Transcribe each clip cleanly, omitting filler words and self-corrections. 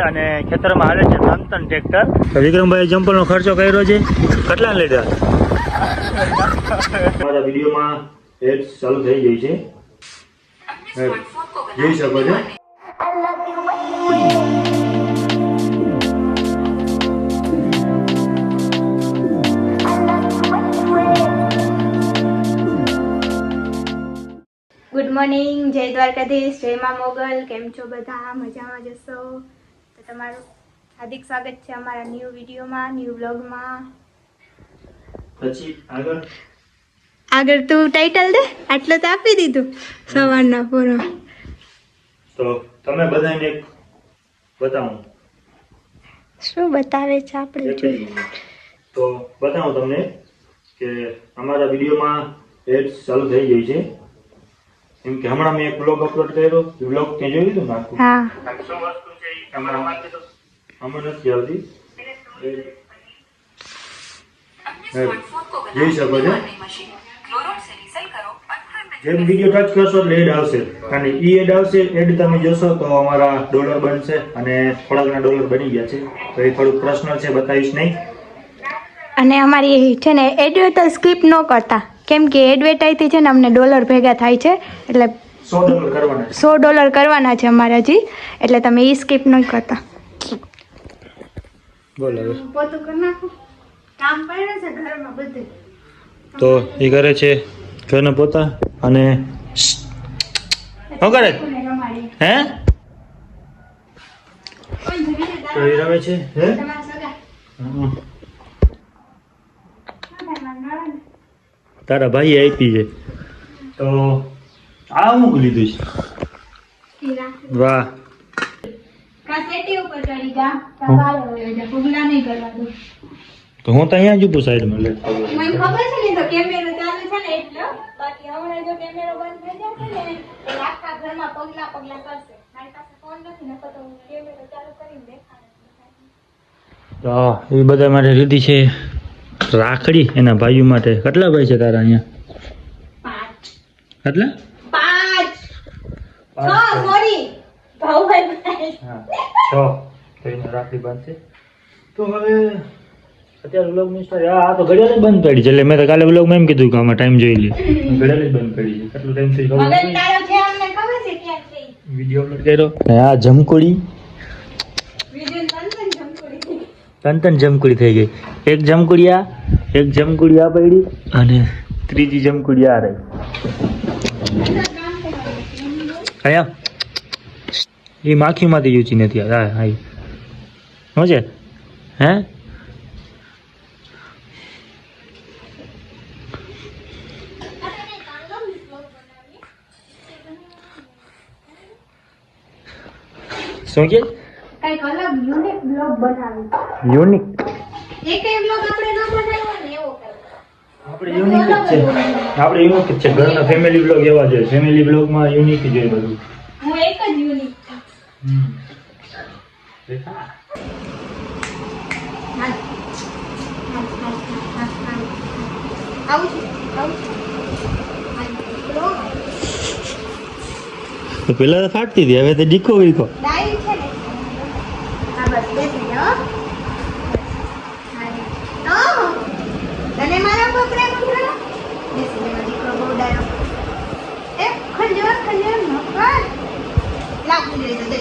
અને ખેતરમાં હાલે છે તન ટ્રેક્ટર. તો વિક્રમભાઈ જમ્પરનો ખર્ચો કર્યો છે, કેટલા લીધા? મારા વિડીયોમાં એડ્સ ચાલુ થઈ ગઈ છે, જોઈ શકો છો. ગુડ મોર્નિંગ, જય દ્વારકાધીશ, જય મા મોગલ. કેમ છો બધા? મજામાં જશો? તો તમારું હાર્દિક સ્વાગત છે અમારા ન્યૂ વિડીયોમાં, ન્યૂ વ્લોગમાં. પછી આગળ તું ટાઇટલ દે, આટલો તો આપી દીધું સવારના પૂરો. તો તમે બધાને એક બતાવું. શું બતાવે છે આપણે? જોઈએ તો બતાવું તમને કે અમારા વિડીયોમાં એડ્સ ચાલુ થઈ ગઈ છે. એમ કે હમણાં મેં એક બ્લોગ અપલોડ કર્યો, બ્લોગ ત્યાં જોઈ લીધું ને આખું? હા. શું વસ્તુ છે એ કેમેરામાં તો આમાં નથી આવતી, જોઈ શકો છો. જેમ વિડીયો ટચ કરશો એટલે એડ આવશે, અને ઈ એડ આવશે. એડ તમે જોશો તો અમારા ડોલર બનશે, અને થોડા ઘણા ડોલર બની ગયા છે. તો એ થોડુંક પર્સનલ છે, બતાવીશ નહીં. અને અમારી છે ને એડવર્ટાઇઝ સ્કીપ ન કરતા, કેમ કે એડવર્ટાઇઝથી છે ને અમને ડોલર ભેગા થાય છે, એટલે $100 કરવાના છે. $100 કરવાના છે અમારે હજી, એટલે તમે એ સ્કીપ ન કરતા. બોલ હવે. પોતું કરી નાખો, કામ પડે છે ઘરમાં બધે. તો એ કરે છે ઘરના પોતા, અને શું કરે હે? તો એ રમે છે હે? તારા ભાઈ આપી છે. તો આ હું લીધું છે. વાહ. તો હું તો અહીંયા જ ઉભું સાઈડમાં. લે મને ખબર છે ને, તો કેમેરો ચાલુ છે ને એટલે. બાકી હમણાં જો કેમેરો બંધ થઈ જશે ને એટલે આખા ઘરમાં પગલા પગલા કરશે. મારી પાસે ફોન નથી ને, તો હું કેમેરો ચાલુ કરીને દેખાડું. તો એ બધા માટે લીધી છે રાખડી, એના ભાઈઓ માટે. કેટલા ભાઈ છે તારા અહીંયા? 5. કેટલા? 5. 6 સોરી, ભાવ ભાઈ. હા 6. તો એને રાખડી બાંધશે. તો હવે અત્યારે વ્લોગ ની સ્ટોરી આ તો ઘડિયાળ જ બંધ પડી છે, એટલે મેં તો કાલે વ્લોગમાં એમ કીધું કે આમાં ટાઈમ જોઈ લે. ઘડિયાળ જ બંધ પડી છે. કેટલો ટાઈમ થઈ ગયો? મગજ તારો છે અમને ખબર છે ક્યાં છે. વિડિયો અપલોડ કર્યો. આ જમકુડી વિડિયો જમકુડી તન જમકુડી થઈ ગઈ. એક જમકુડી આ પડી, અને ત્રીજી જમકુડી આ રહી. અહીંયા એ માખીમાંથી યુચી નથી. હા હા શું છે હે? શું કે? કઈક અલગ યુનિક બ્લોગ બનાવી. યુનિક? એક બ્લોગ આપણે ન બનાવ્યો ને એવો કરો. આપણે યુનિક જ છે. આપણે યુનિક જ છે. ઘરના ફેમિલી બ્લોગ એવા જોઈએ. ફેમિલી બ્લોગમાં યુનિક જ હોય બધું. હું એક જ યુનિક છું. દેખા. આવું છે. તો પેલા તો ફાટતી હતી, હવે તો ડીકો વીકો. ડાયરી છે ને. હા બસ બેસી જાઓ. હા. તને મારા ઉપર પ્રેમ કરો. બેસી જાઓ દીકરો, બહુ ડાયો. એ ખંજર નકર. લાગુ દે તો દે.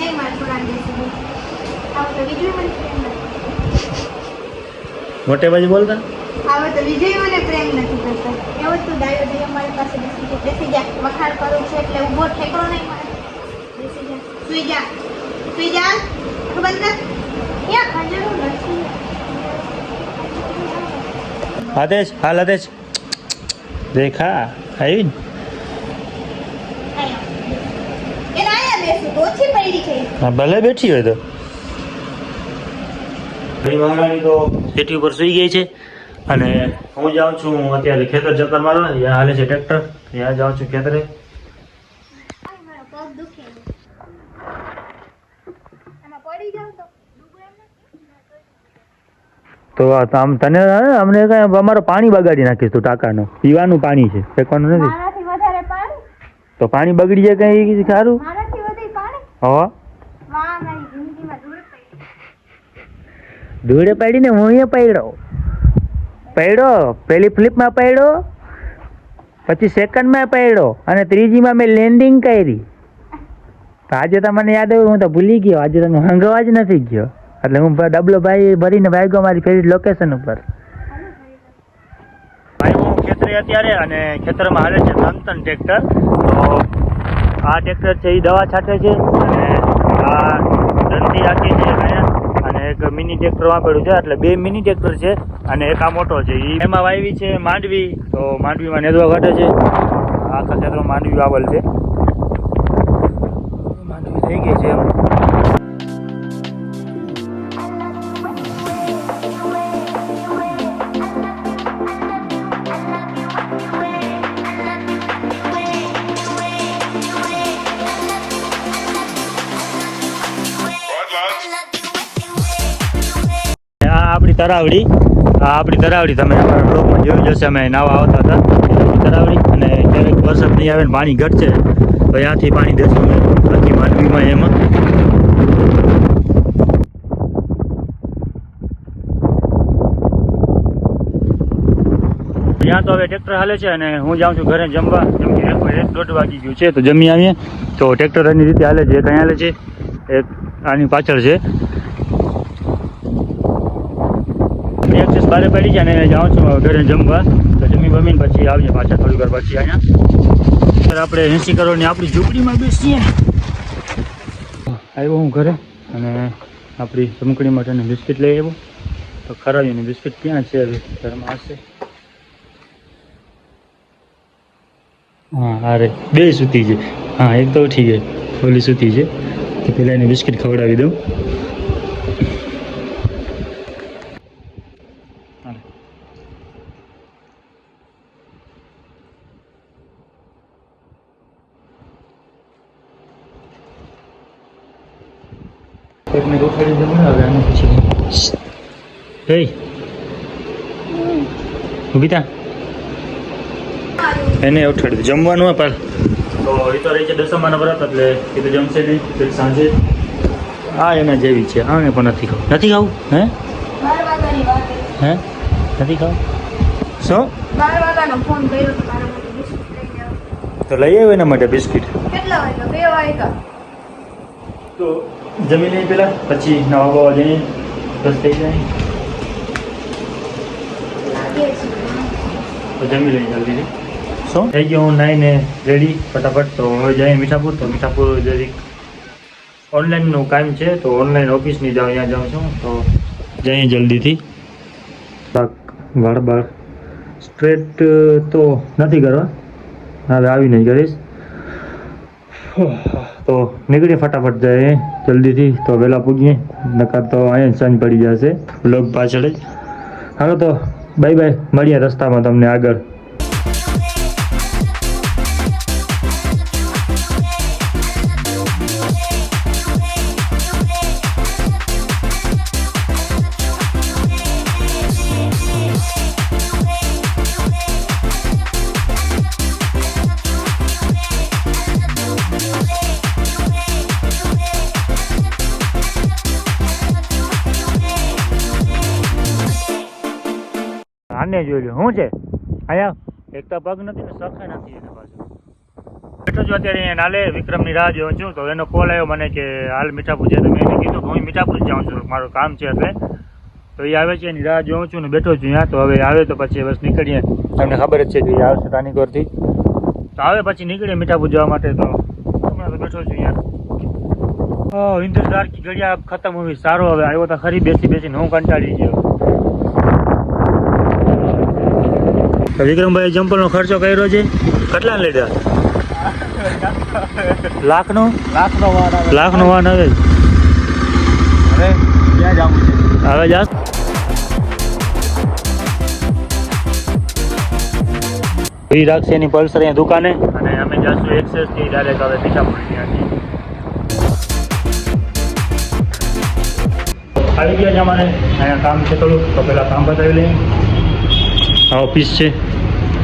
એ માર છોરાને બેસી દે. આવ તો વિજય મને પ્રેમ નથી. મોટે બાજુ બોલતા. હવે તો વિજય મને પ્રેમ નથી કરતો. એવો તું ડાયો દે અમારી પાસે બેસી જા. વખાણ કરું છું એટલે ઊભો ઠેકડો નહીં મારે. બેસી જા. સુઈ જા. આંખ બંધ કર. ક્યાં ખંજરું નથી. આદેશ હાલ આદેશ. દેખા આવી ને. એને આયા બેસું તો ઓછી પડી છે. હા ભલે બેઠી હોય તો. મહારાણી તો સેટી ઉપર સુઈ ગઈ છે, અને હું જાઉં છું અત્યારે ખેતર ચક્કર મારવા. ત્યાં હાલે છે ટ્રેક્ટર, ત્યાં જાઉં છું ખેતરે. મારો પગ દુખે. આમાં પડી જાવ તો તો આમ તને અમને કઈ અમારું પાણી બગાડી નાખીશ તું. ટાંકાનું પીવાનું પાણી છે, ફેંકવાનું નથી. મારાથી વધારે પાણી. તો પાણી બગડી જાય કઈ સારું? મારાથી વધી પાણી? હો વાહ, મારી જિંદગીમાં ધૂળ પડી. ધૂળે પડીને હું પડ્યો પેલી ફ્લિપમાં પડ્યો, પછી સેકન્ડમાં પડ્યો અને ત્રીજીમાં મેં લેન્ડિંગ કરી. તો આજે તો મને યાદ આવ્યું, હું તો ભૂલી ગયો, આજે તો હું હંગવા જ નથી ગયો, એટલે હું ડબલો ભાઈ ભરીને ભાગ્યો મારી ફેવરિટ લોકેશન ઉપર. ભાઈ હું ખેતરે અત્યારે, અને ખેતરમાં હાલે છે ત્રણ ટ્રેક્ટર. તો આ ટ્રેક્ટર છે એ દવા છાંટે છે, અને આ દંતી રાખી છે અહીંયા, અને એક મિની ટ્રેક્ટર વાપર્યું છે, એટલે 2 મિની ટ્રેક્ટર છે અને એક આ મોટો છે. એમાં વાવી છે માંડવી, તો માંડવીમાં નેદવા કાઢે છે. આખા ખેતરમાં માંડવી વાવેલ છે, માંડવી થઈ ગઈ છે એમ. આપણી તરાવડી, તમે અમારા બ્લોગમાં જોયું જશે, અમે નાવા આવતા હતા તરાવડી, અને ક્યારેક વરસાદ નહીં આવે ને પાણી ઘટશે તો ત્યાંથી પાણી દેશું અમે બાકી માંડવીમાં. એમાં ત્યાં તો હવે ટ્રેક્ટર હાલે છે, અને હું જાઉં છું ઘરે જમવા, જેમ કે 1-1:30 વાગી ગયું છે, તો જમી આવીએ. તો ટ્રેક્ટર એની રીતે હાલે છે, એક અહીં હાલે છે, એક આની પાછળ છે. એક્સેસ બારે પડી છે, અને જાઉં છું ઘરે જમવા, તો જમી બમીને પછી આવીએ પાછા થોડી વાર પછી અહીંયા. આપણે 80 કરોડની આપણી ઝૂંપડીમાં બેસીએ. આવ્યો હું ઘરે, અને આપણી ચમકડી માટેની બિસ્કિટ લઈ આવ્યો. તો ખરાવીની બિસ્કિટ ક્યાં છે? હવે ઘરમાં હશે. હા, અરે 2 સૂતી છે. હા, એક તો ઉઠી ગઈ, ઓલી સૂતી છે, તો પહેલાં એને બિસ્કિટ ખવડાવી દઉં. એકને રોકાડી દઉં ને હવે, આને પછી ઊભી થા, એને ઉઠાડી દઉં. જમવાનું હોય પણ તો એ તો રહી છે દસમાના વ્રત, એટલે એ તો જમશે નહીં. પછી સાંજે આ એના જેવી છે, આને પણ નથી ખાવું. હે 12 વાગ્યાની વાત છે. હે નથી ખાવું? શું 12 વાગ્યાનો ફોન કર્યો તો મારા માટે બિસ્કિટ લઈ આવો. તો લઈ આવ્યો એના માટે બિસ્કિટ. કેટલા વાગ્યા? 2 વાગ્યા. તો જમી લઈએ પેલા, પછી નવા બવા જઈએ, બસ થઈ જાય. તો જમી લઈએ જલ્દીથી. શું થઈ ગયો? હું નાઈને રેડી ફટાફટ. તો હવે જઈએ મીઠાપુર. તો મીઠાપુર જરીક ઓનલાઈનનું કામ છે, તો ઓનલાઈન ઓફિસની જાઉં, અહીંયા જાઉં છું. તો જઈએ જલ્દીથી. વાળ સ્ટ્રેટ તો નથી કરવા, હવે આવીને જ કરીશ. તો નીકળીએ ફટાફટ, જાય જલ્દીથી, તો વહેલા પૂગીએ, નકર તો અહીંયા સાંજ પડી જશે બ્લોગ પાછળ જ. હાલો તો બાય બાય, મળીએ રસ્તામાં તમને આગળ. આને જોઈ લો, શું છે અહીંયા? એક તો પગ નથી ને સખે નથી એને પાછું. બેઠો છું અત્યારે અહીંયા નાલે, વિક્રમની રાહ જોઉં છું. તો એનો કોલ આવ્યો મને કે હાલ મીઠાપુર જાય. તો મેં એને કીધું કે હું મીઠાપુર જ જાઉં છું, મારું કામ છે એટલે. તો એ આવે છે, એની રાહ જોઉં છું ને બેઠો છું અહીંયા. તો હવે આવે તો પછી બસ નીકળીએ. તમને ખબર જ છે કે એ આવશે રાનીગોરથી, તો આવે પછી નીકળીએ મીઠાપુર જવા માટે. તો હમણાં તો બેઠો છું અહીંયા. ઇન્તજાર કી ઘડિયા ખતમ હોવી. સારો હવે આવ્યો તો ખરી, બેસીને હું કંટાળી ગયો. તો વિક્રમભાઈ જમ્પલનો ખર્ચો કર્યો છે, કેટલા લીધા? લાખનો વાન આવે. હવે ક્યાં જવું છે? હવે જા એ રાખશે એની પલ્સર અહીંયા દુકાને, અને અમે જઈશું એક્સેસથી ડાયરેક્ટ હવે મીઠાપુર. ત્યાંથી આવી ગયા છે અમારે અહીંયા કામ છે થોડુંક, તો પહેલાં કામ બતાવી લઈએ. ઓફિસ છે,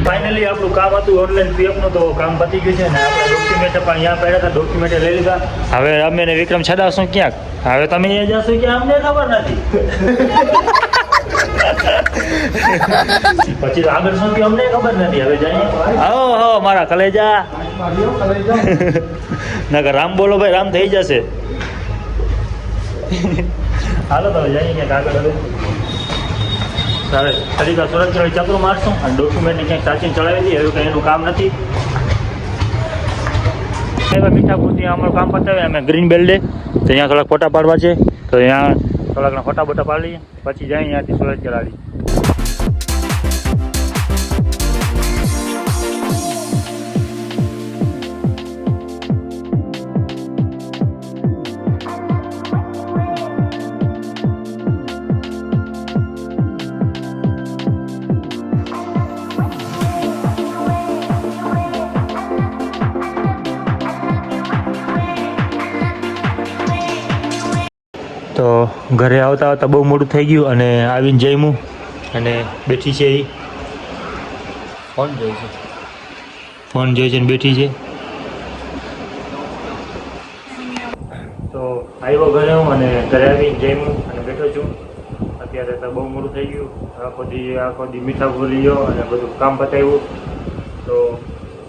ફાઇનલી આપણું કામ હતું ઓનલાઈન પીએફનું તો કામ પતી ગયું છે ને આપણા ડોક્યુમેન્ટ પણ અહીંયા પડ્યા હતા ડોક્યુમેન્ટ લઈ લીધા હવે અમે ને વિક્રમ છડાવશું ક્યાંક હવે તમે અહીંયા જશો કે અમને ખબર નથી પછી તો આગળ શું થયું અમને ખબર નથી હવે જઈએ હો મારા કલેજા નકર રામ બોલો ભાઈ રામ થઈ જશે હાલો તો જઈએ ક્યાંક આગળ હવે હવે તરીકા સુરક્ષા ચક્રો મારશું અને ડોક્યુમેન્ટને ક્યાંક સાચીને ચડાવી દઈએ એવું કંઈ એનું કામ નથી એવા મીઠાપુરથી અમારું કામ પતાવે અમે ગ્રીન બેલ્ડે તો અહીંયા થોડાક ફોટા પાડવા છે તો અહીંયા થોડાકના ફોટા બોટા પાડી લઈએ પછી જાય અહીંયાથી સુરત ચલાવી તો ઘરે આવતા આવતા બહુ મોડું થઈ ગયું અને આવીને જમ્યું અને બેઠી છે એ ફોન જોઈ છે ને બેઠી છે તો આવ્યો ઘરે હું અને ઘરે આવીને જમ્યું અને બેઠો છું અત્યારે તો બહુ મોડું થઈ ગયું આખો દી મીઠા ભૂલી ગયો અને બધું કામ પતાવ્યું તો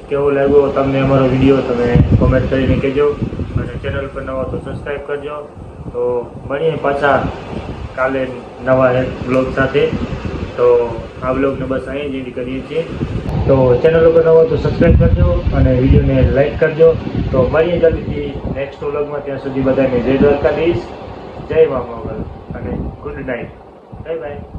કેવો લાગ્યો તમને અમારો વિડીયો તમે કોમેન્ટ કરીને કહેજો અને ચેનલ પર નવા તો સબસ્ક્રાઈબ કરજો તો મળીએ પાછા કાલે નવા એક બ્લોગ સાથે તો આ બ્લોગને બસ અહીં જ એન્ડ કરીએ છીએ તો ચેનલ ઉપર નવો તો સબસ્ક્રાઈબ કરજો અને વિડીયોને લાઈક કરજો તો મળીએ જલ્દીથી નેક્સ્ટ બ્લોગમાં ત્યાં સુધી બધાને જય દ્વારકાધીશ જય મા મોગલ અને ગુડ નાઇટ બાય બાય